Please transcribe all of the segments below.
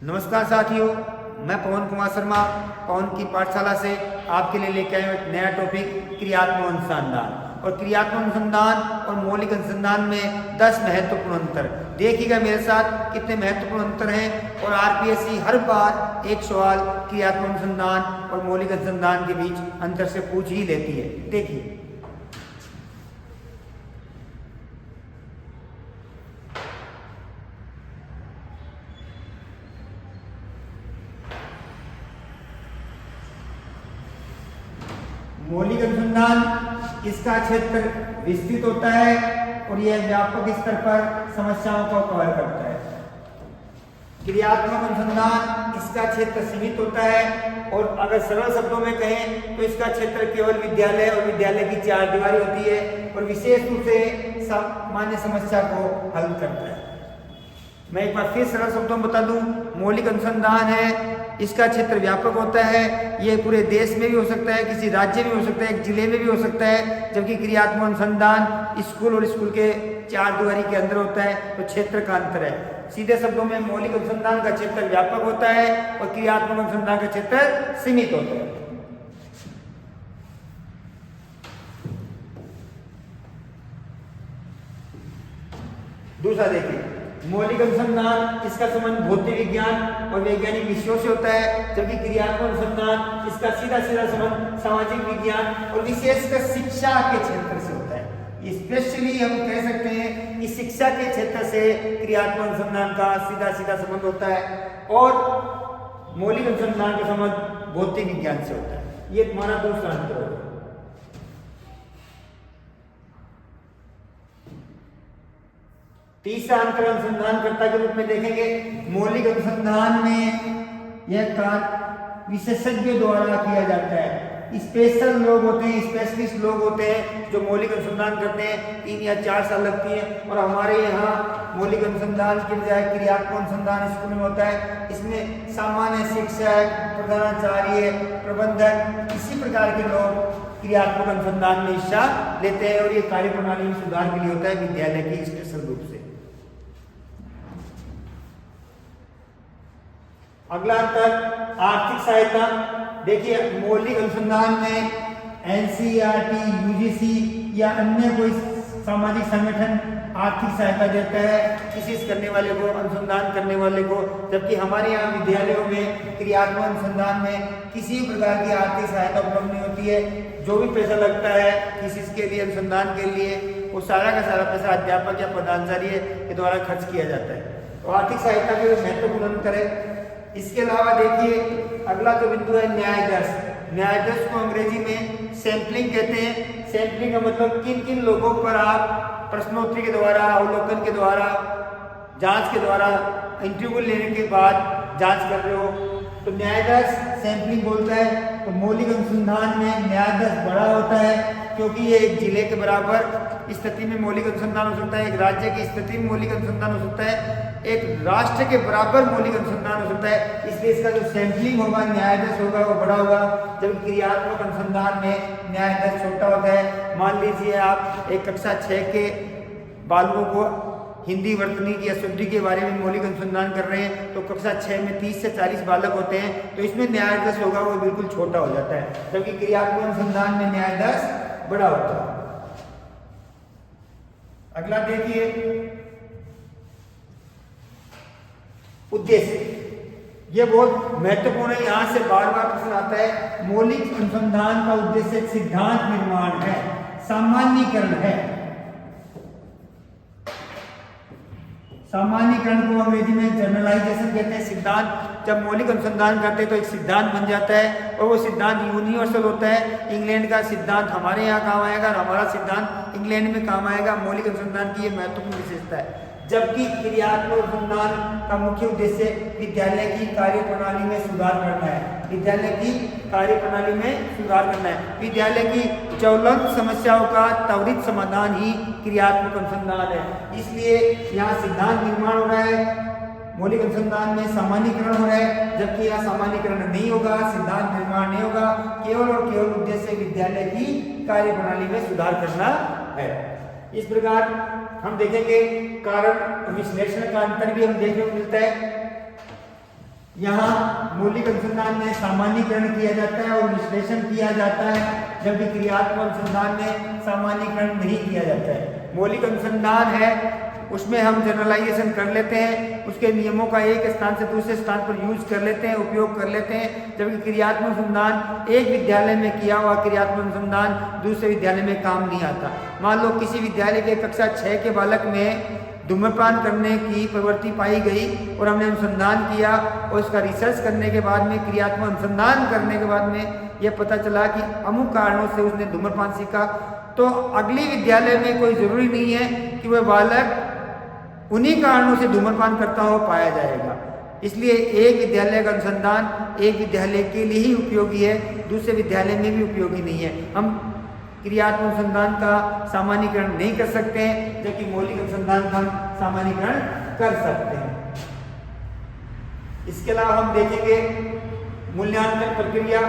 नमस्कार साथियों, मैं पवन कुमार शर्मा पवन की पाठशाला से आपके लिए लेकर आया हूँ एक नया टॉपिक क्रियात्मक अनुसंधान। और क्रियात्मक अनुसंधान और मौलिक अनुसंधान में 10 महत्वपूर्ण अंतर देखिएगा मेरे साथ कितने महत्वपूर्ण अंतर हैं। और आरपीएससी हर बार एक सवाल क्रियात्मक अनुसंधान और मौलिक अनुसंधान के बीच अंतर से पूछ ही लेती है। देखिए, मौलिक अनुसंधान इसका क्षेत्र विस्तृत होता है और यह व्यापक स्तर पर समस्याओं को कवर करता है। क्रियात्मक अनुसंधान इसका क्षेत्र सीमित होता है और अगर सरल शब्दों में कहें तो इसका क्षेत्र केवल विद्यालय और विद्यालय की चार दीवारी होती है और विशेष रूप से सामान्य समस्या को हल करता है। मैं एक बार फिर सरल शब्दों में बता दूं, मौलिक अनुसंधान है इसका क्षेत्र व्यापक होता है, ये पूरे देश में भी हो सकता है, किसी राज्य में हो सकता है, एक जिले में भी हो सकता है। जबकि क्रियात्मक अनुसंधान स्कूल और स्कूल के चार दीवारी के अंदर होता है, तो क्षेत्र का अंतर है। सीधे शब्दों में मौलिक अनुसंधान का क्षेत्र व्यापक होता है और क्रियात्मक अनुसंधान का क्षेत्र सीमित होता है। दूसरा देखिए, मौलिक अनुसंधान इसका संबंध भौतिक विज्ञान और वैज्ञानिक विषयों से होता है, जबकि क्रियात्मक अनुसंधान इसका सीधा संबंध सामाजिक विज्ञान और विशेषकर शिक्षा के क्षेत्र से होता है। स्पेशली हम कह सकते हैं कि शिक्षा के क्षेत्र से क्रियात्मक अनुसंधान का सीधा संबंध होता है और मौलिक अनुसंधान का संबंध भौतिक विज्ञान से होता है। ये तुम्हारा दूसरा अंतर होगा। तीसरा अंतर अनुसंधानकर्ता के रूप में देखेंगे। मौलिक अनुसंधान में यह कार्य विशेषज्ञों द्वारा किया जाता है। स्पेशल लोग होते हैं, स्पेशलिस्ट लोग होते हैं जो मौलिक अनुसंधान करते हैं। 3 या 4 साल लगती है और हमारे यहाँ मौलिक अनुसंधान के बजाय क्रियात्मक अनुसंधान स्कूल में होता है। इसमें सामान्य शिक्षक, प्रधानाचार्य, प्रबंधक, इसी प्रकार के लोग क्रियात्मक अनुसंधान में हिस्सा लेते हैं और ये कार्य प्रणाली में सुधार के लिए होता है विद्यालय की स्पेशल रूप से। अगला अंतर आर्थिक सहायता। देखिए, मौलिक अनुसंधान में एनसीईआरटी, यूजीसी या अन्य कोई सामाजिक संगठन आर्थिक सहायता देता है किसी करने वाले को, अनुसंधान करने वाले को। जबकि हमारे यहाँ विद्यालयों में क्रियात्मक अनुसंधान में किसी प्रकार की आर्थिक सहायता उपलब्ध नहीं होती है। जो भी पैसा लगता है किसी के लिए, अनुसंधान के लिए, वो सारा का सारा पैसा अध्यापक या प्रधानाचार्य के द्वारा खर्च किया जाता है। तो आर्थिक सहायता के महत्वपूर्ण अंतर है। इसके अलावा देखिए, अगला जो बिंदु है न्याय दर्श। न्याय दर्श को अंग्रेजी में सैंपलिंग कहते हैं। सैंपलिंग का मतलब किन किन लोगों पर आप प्रश्नोत्तरी के द्वारा, अवलोकन के द्वारा, जांच के द्वारा, इंटरव्यू लेने के बाद जांच कर रहे हो, तो न्याय दर्श सैंपलिंग बोलता है। तो मौलिक अनुसंधान में न्याय दर्श बड़ा होता है क्योंकि ये एक जिले के बराबर स्थिति में मौलिक अनुसंधान हो सकता है, एक राज्य की स्थिति में मौलिक अनुसंधान हो सकता है, एक राष्ट्र के बराबर मौलिक अनुसंधान हो सकता है। इसलिए इसका जो सैंपलिंग होगा, न्याय दर्श होगा, वो बड़ा होगा। जबकि क्रियात्मक अनुसंधान में न्याय दर्श छोटा होता है। मान लीजिए आप एक कक्षा 6 के बालकों को हिंदी वर्तनी की या शुद्धि के बारे में मौलिक अनुसंधान कर रहे हैं, तो कक्षा 6 में 30 से 40 बालक होते हैं, तो इसमें न्याय दर्श होगा वो बिल्कुल छोटा हो जाता है। जबकि क्रियात्मक अनुसंधान में न्याय दर्श बड़ा होता है। अगला देखिए, उद्देश्य। यह बहुत महत्वपूर्ण है, यहां से बार बार प्रश्न आता है। मौलिक अनुसंधान का उद्देश्य सिद्धांत निर्माण है, सामान्यीकरण है। सामान्यीकरण को अंग्रेजी में जनरलाइजेशन कहते हैं। सिद्धांत, जब मौलिक अनुसंधान करते हैं तो एक सिद्धांत बन जाता है और वो सिद्धांत यूनिवर्सल होता है। इंग्लैंड का सिद्धांत हमारे यहाँ काम आएगा और हमारा सिद्धांत इंग्लैंड में काम आएगा। मौलिक अनुसंधान की ये महत्वपूर्ण विशेषता है। जबकि क्रियात्मक अनुसंधान का मुख्य उद्देश्य विद्यालय की कार्यप्रणाली में सुधार करना है। विद्यालय की कार्यप्रणाली में सुधार करना है। विद्यालय की ज्वलंत समस्याओं का त्वरित समाधान ही क्रियात्मक अनुसंधान है। इसलिए यहाँ सिद्धांत निर्माण हो रहा है, मौलिक अनुसंधान में सामान्यीकरण हो रहा है। जबकि यहाँ सामान्यीकरण नहीं होगा, सिद्धांत निर्माण नहीं होगा, केवल और केवल उद्देश्य विद्यालय की कार्यप्रणाली में सुधार करना है। इस प्रकार हम देखेंगे कारण विश्लेषण का अंतर भी हम देखने को मिलता है। यहाँ मौलिक अनुसंधान में सामान्यीकरण किया जाता है और विश्लेषण किया जाता है, जबकि क्रियात्मक अनुसंधान में सामान्यीकरण नहीं किया जाता है। मौलिक अनुसंधान है उसमें हम जनरलाइजेशन कर लेते हैं, उसके नियमों का एक स्थान से दूसरे स्थान पर यूज कर लेते हैं, उपयोग कर लेते हैं, जबकि क्रियात्मक अनुसंधान एक विद्यालय में किया हुआ क्रियात्मक अनुसंधान दूसरे विद्यालय में काम नहीं आता। मान लो किसी विद्यालय के कक्षा 6 के बालक में धूम्रपान करने की प्रवृत्ति पाई गई और हमने अनुसंधान किया और उसका रिसर्च करने के बाद में, क्रियात्मक अनुसंधान करने के बाद में यह पता चला कि अमुक कारणों से उसने धूम्रपान सीखा, तो अगली विद्यालय में कोई जरूरी नहीं है कि वह बालक उन्हीं कारणों से धूम्रपान करता हुआ पाया जाएगा। इसलिए एक विद्यालय का अनुसंधान एक विद्यालय के लिए ही उपयोगी है, दूसरे विद्यालय में भी उपयोगी नहीं है। हम क्रियात्मक अनुसंधान का सामान्यीकरण नहीं कर सकते हैं, जबकि मौलिक अनुसंधान का सामान्यीकरण कर सकते हैं। इसके अलावा हम देखेंगे मूल्यांकन प्रक्रिया।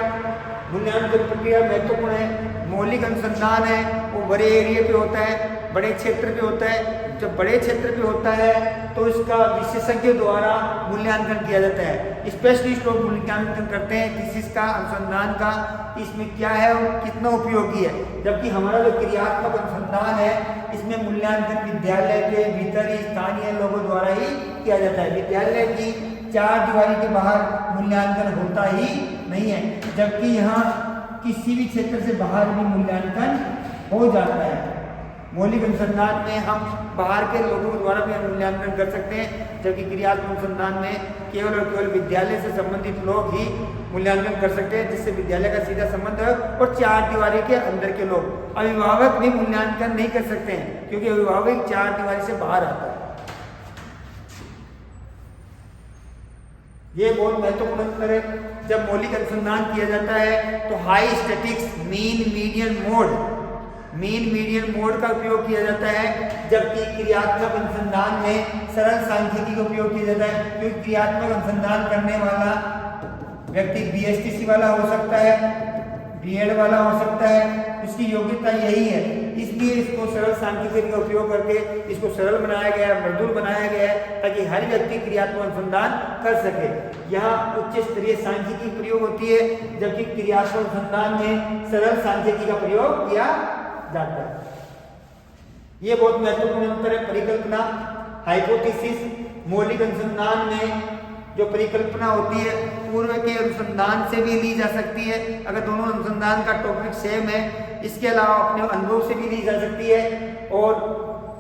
मूल्यांकन प्रक्रिया महत्वपूर्ण है। मौलिक अनुसंधान है वो बड़े एरिया पे होता है, बड़े क्षेत्र पे होता है। जब बड़े क्षेत्र पे होता है तो इसका विशेषज्ञों द्वारा मूल्यांकन किया जाता है। स्पेशलिस्ट लोग मूल्यांकन करते हैं किसी का अनुसंधान का, इसमें क्या है और कितना उपयोगी है। जबकि हमारा जो क्रियात्मक अनुसंधान है इसमें मूल्यांकन विद्यालय के भीतर ही स्थानीय लोगों द्वारा ही किया जाता है। विद्यालय की चार दीवारी के बाहर मूल्यांकन होता ही नहीं है, जबकि यहाँ किसी भी क्षेत्र से बाहर भी मूल्यांकन हो जाता है। मौलिक अनुसंधान में हम बाहर के लोगों द्वारा भी मूल्यांकन कर सकते हैं, जबकि क्रियात्मक अनुसंधान में केवल और केवल विद्यालय से संबंधित लोग ही मूल्यांकन कर सकते हैं, जिससे विद्यालय का सीधा संबंध है, और चार दीवारी के अंदर के लोग। अभिभावक भी मूल्यांकन नहीं कर सकते हैं, क्योंकि अभिभावक चार दीवारी से बाहर आता है। ये बहुत महत्वपूर्ण अंतर है। जब मौलिक अनुसंधान किया जाता है तो high statics mean median mode का उपयोग किया जाता है, जबकि क्रियात्मक अनुसंधान में सरल सांख्यिकी का उपयोग किया जाता है। क्योंकि क्रियात्मक अनुसंधान करने वाला व्यक्ति बीएसटीसी वाला हो सकता है, बीएड वाला हो सकता है, उसकी योग्यता यही है, इसलिए इसको सरल सांख्यिकी का उपयोग करके इसको सरल बनाया गया है, मृदुल बनाया गया है, ताकि हर व्यक्ति क्रियात्मक अनुसंधान कर सके। यहाँ उच्च स्तरीय सांख्यिकी प्रयोग होती है, जबकि क्रियात्मक अनुसंधान में सरल सांख्यिकी का प्रयोग किया जाता है। ये बहुत महत्वपूर्ण अंतर है। परिकल्पना हाइपोथेसिस। मौलिक अनुसंधान में जो परिकल्पना होती है पूर्व के अनुसंधान से भी ली जा सकती है, अगर दोनों अनुसंधान का टॉपिक सेम है। इसके अलावा अपने अनुभव से भी ली जा सकती है, और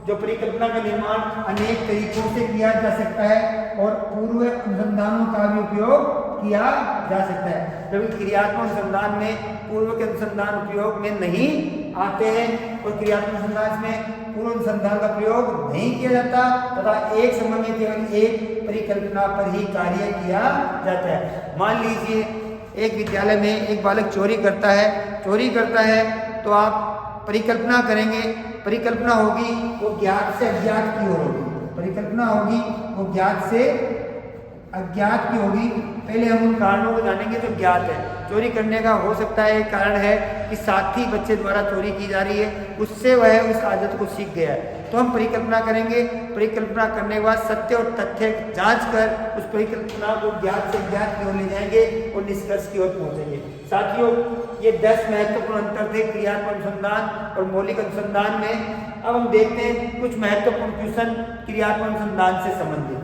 जो परिकल्पना का निर्माण अनेक तरीकों से किया जा सकता है और पूर्व अनुसंधानों का भी उपयोग किया जा सकता है। जबकि क्रियात्मक अनुसंधान में पूर्व के अनुसंधान उपयोग में नहीं आते हैं और क्रियात्मक अनुसंधान में पूर्व अनुसंधान का प्रयोग नहीं किया जाता तथा एक समय में केवल एक परिकल्पना पर ही कार्य किया जाता है। मान लीजिए एक विद्यालय में एक बालक चोरी करता है तो आप परिकल्पना करेंगे, परिकल्पना होगी वो ज्ञात से अज्ञात की ओर होगी, परिकल्पना होगी वो ज्ञात से अज्ञात की होगी। पहले हम उन कारणों को जानेंगे जो ज्ञात है। चोरी करने का हो सकता है एक कारण है कि साथी बच्चे द्वारा चोरी की जा रही है, उससे वह उस आदत को सीख गया है, तो हम परिकल्पना करेंगे। परिकल्पना करने के बाद सत्य और तथ्य जांच कर उस परिकल्पना को ज्ञात से अज्ञात की ओर ले जाएंगे और निष्कर्ष की ओर पहुंचेंगे। साथियों, ये 10 महत्वपूर्ण अंतर थे क्रियात्मक अनुसंधान और मौलिक अनुसंधान में। अब हम देखते हैं कुछ महत्वपूर्ण क्वेश्चन क्रियात्मक अनुसंधान से संबंधित।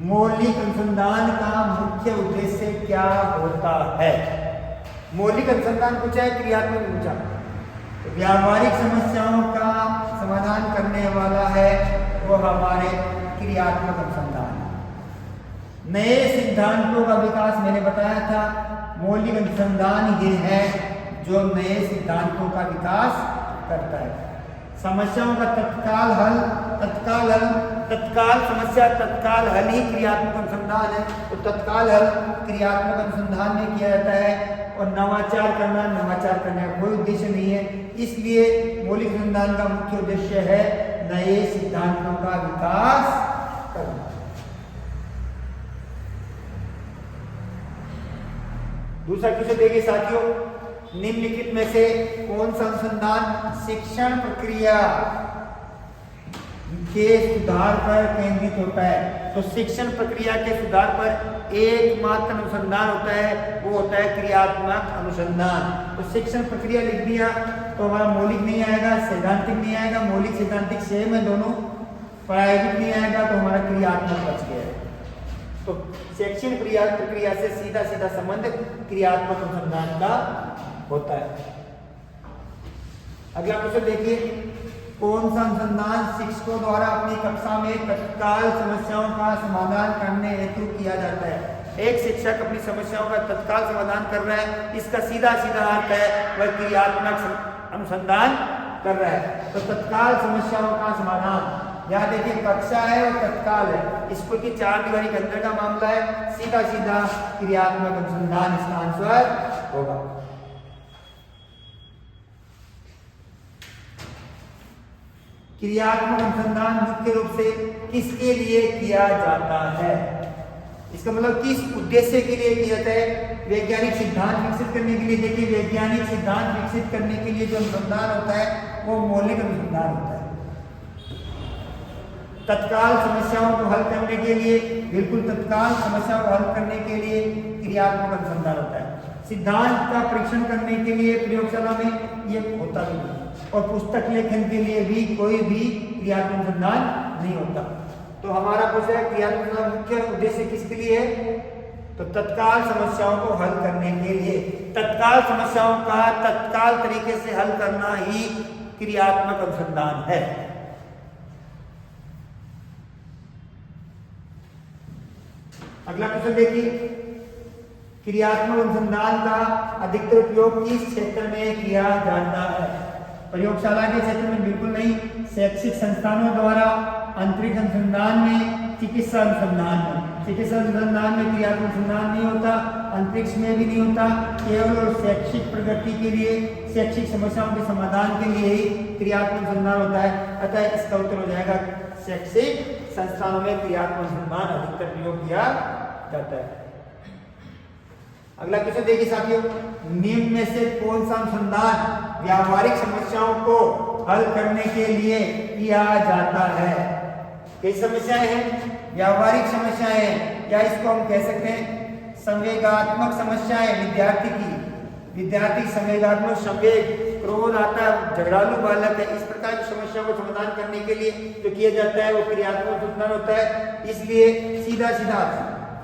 मौलिक अनुसंधान का मुख्य उद्देश्य क्या होता है? मौलिक अनुसंधान पूछा है, क्रियात्मक पूछा। व्यावहारिक समस्याओं का समाधान करने वाला है वो हमारे क्रियात्मक अनुसंधान। नए सिद्धांतों का विकास मैंने बताया था, मौलिक अनुसंधान ये है जो नए सिद्धांतों का विकास करता है। समस्याओं का तत्काल समस्या तत्काल हल ही क्रियात्मक अनुसंधान है, तो तत्काल हल क्रियात्मक अनुसंधान में किया जाता है। और नवाचार करने का कोई उद्देश्य नहीं है, इसलिए मौलिक अनुसंधान का मुख्य उद्देश्य है नए सिद्धांतों का विकास करना। दूसरा क्वेश्चन देखिए साथियों, निम्नलिखित में से कौन सा अनुसंधान शिक्षण प्रक्रिया के सुधार पर केंद्रित होता है। तो शिक्षण प्रक्रिया के सुधार पर एकमात्र अनुसंधान होता है, वो होता है क्रियात्मक अनुसंधान। तो शिक्षण प्रक्रिया लिख दिया तो हमारा मौलिक नहीं आएगा, सैद्धांतिक नहीं आएगा, मौलिक सैद्धांतिक सेम है दोनों, प्रायोगिक नहीं आएगा तो हमारा क्रियात्मक बच गया है। तो शैक्षणिक प्रक्रिया से सीधा सीधा संबंध क्रियात्मक अनुसंधान का होता है। अगला प्रश्न देखिए, कौन सा अनुसंधान शिक्षकों द्वारा अपनी कक्षा में तत्काल समस्याओं का समाधान करने हेतु किया जाता है। एक शिक्षक अपनी समस्याओं का तत्काल समाधान कर रहा है, इसका सीधा सीधा अर्थ है वह क्रियात्मक अनुसंधान कर रहा है। तो तत्काल समस्याओं का समाधान, यहाँ देखिए कक्षा है और तत्काल है, स्कूल की चार दीवारी के अंदर का मामला है, सीधा सीधा क्रियात्मक अनुसंधान इसका आंसर होगा। क्रियात्मक अनुसंधान मुख्य रूप से किसके लिए किया जाता है? इसका मतलब किस उद्देश्य के लिए किया जाता है? वैज्ञानिक सिद्धांत विकसित करने के लिए। देखिए वैज्ञानिक सिद्धांत विकसित करने के लिए जो अनुसंधान होता है वो मौलिक अनुसंधान होता है। तत्काल समस्याओं को हल करने के लिए, बिल्कुल तत्काल समस्याओं को हल करने के लिए क्रियात्मक अनुसंधान होता है। सिद्धांत का परीक्षण करने के लिए प्रयोगशाला में ये होता भी नहीं, और पुस्तक लेखन के लिए भी कोई भी क्रियात्मक अनुसंधान नहीं होता। तो हमारा प्रश्न है क्रियात्मक अनुसंधान मुख्य उद्देश्य किसके लिए है? तो तत्काल समस्याओं को हल करने के लिए। तत्काल समस्याओं का तत्काल तरीके से हल करना ही क्रियात्मक अनुसंधान है। अगला प्रश्न देखिए, क्रियात्मक अनुसंधान का अधिकतर उपयोग किस क्षेत्र में किया जाता है? प्रयोगशाला के क्षेत्र में बिल्कुल नहीं, शैक्षिक संस्थानों द्वारा, अंतरिक्ष अनुसंधान में, चिकित्सा अनुसंधान में। चिकित्सा अनुसंधान में क्रियात्मक अनुसंधान नहीं होता, अंतरिक्ष में भी नहीं होता, केवल और शैक्षिक प्रगति के लिए, शैक्षिक समस्याओं के समाधान के लिए ही क्रियात्मक अनुसंधान होता है। अतः इसका उत्तर हो जाएगा शैक्षिक संस्थानों में क्रियात्मक अनुसंधान अधिकतर प्रयोग किया जाता है। अगला क्वेश्चन देखिए साथियों, निम्न में से कौन सा अनुसंधान व्यावहारिक समस्याओं को हल करने के लिए किया जाता है? कई समस्याएं हैं, व्यावहारिक समस्याएं हैं, या इसको हम कह सकते हैं संवेगात्मक समस्याएं। विद्यार्थी संवेगात्मक, संवेग, क्रोध आता है, झगड़ालू बालक है, इस प्रकार की समस्याओं को समाधान करने के लिए जो किया जाता है वो क्रियात्मक अनुसंधान होता है। इसलिए सीधा सीधा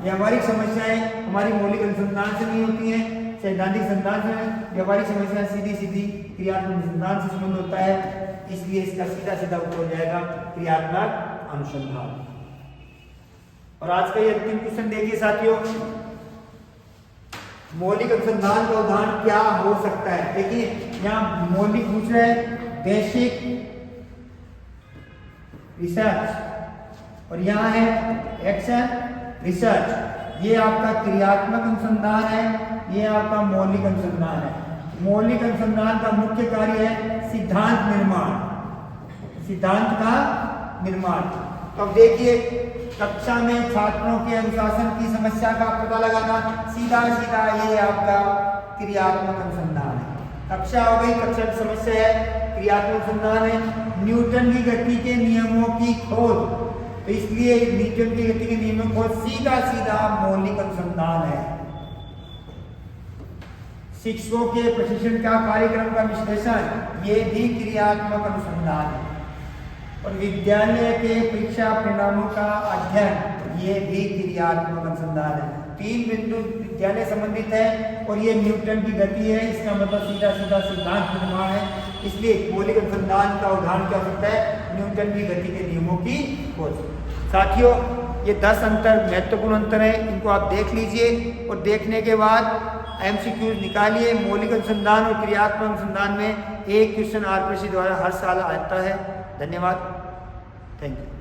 व्यावहारिक समस्याएं हमारी मौलिक अनुसंधान से नहीं होती हैं, सैद्धांतिक संधान से। व्यावहारिक समस्याएं सीधी सीधी क्रियात्मक अनुसंधान से संबंध होता है, इसलिए इसका सीधा सीधा उत्तर हो जाएगा क्रियात्मक अनुसंधान। और आज का ये अंतिम क्वेश्चन देखिए साथियों, मौलिक अनुसंधान का उदाहरण क्या हो सकता है? देखिए यहाँ मौलिक पूछ रहे हैं, बेसिक रिसर्च, और यहाँ है एक्शन रिसर्च। ये आपका क्रियात्मक अनुसंधान है, ये आपका मौलिक अनुसंधान है। मौलिक अनुसंधान का मुख्य कार्य है सिद्धांत निर्माण, सिद्धांत का निर्माण। तो अब देखिए कक्षा में छात्रों के अनुशासन की समस्या का पता लगाना, सीधा सीधा ये आपका क्रियात्मक अनुसंधान है। कक्षा हो गई, कक्षा की समस्या है, क्रियात्मक अनुसंधान है। न्यूटन की गति के नियमों की खोज, तो इसलिए न्यूटन की गति के नियमों की खोज सीधा सीधा मौलिक अनुसंधान है। शिक्षकों के प्रशिक्षण का कार्यक्रम का विश्लेषण, ये भी क्रियात्मक अनुसंधान है। और विद्यालय के परीक्षा परिणामों का अध्ययन, ये भी क्रियात्मक अनुसंधान है। तीन बिंदु विद्यालय संबंधित है और ये न्यूटन की गति है, इसका मतलब सीधा सीधा सिद्धांत निर्माण है। इसलिए मौलिक अनुसंधान का उदाहरण क्या हो सकता है? न्यूटन की गति के नियमों की खोज। साथियों ये 10 अंतर महत्वपूर्ण अंतर है, इनको आप देख लीजिए और देखने के बाद MCQs निकालिए। मौलिक अनुसंधान और क्रियात्मक अनुसंधान में एक क्वेश्चन RPSC द्वारा हर साल आता है। धन्यवाद, थैंक यू।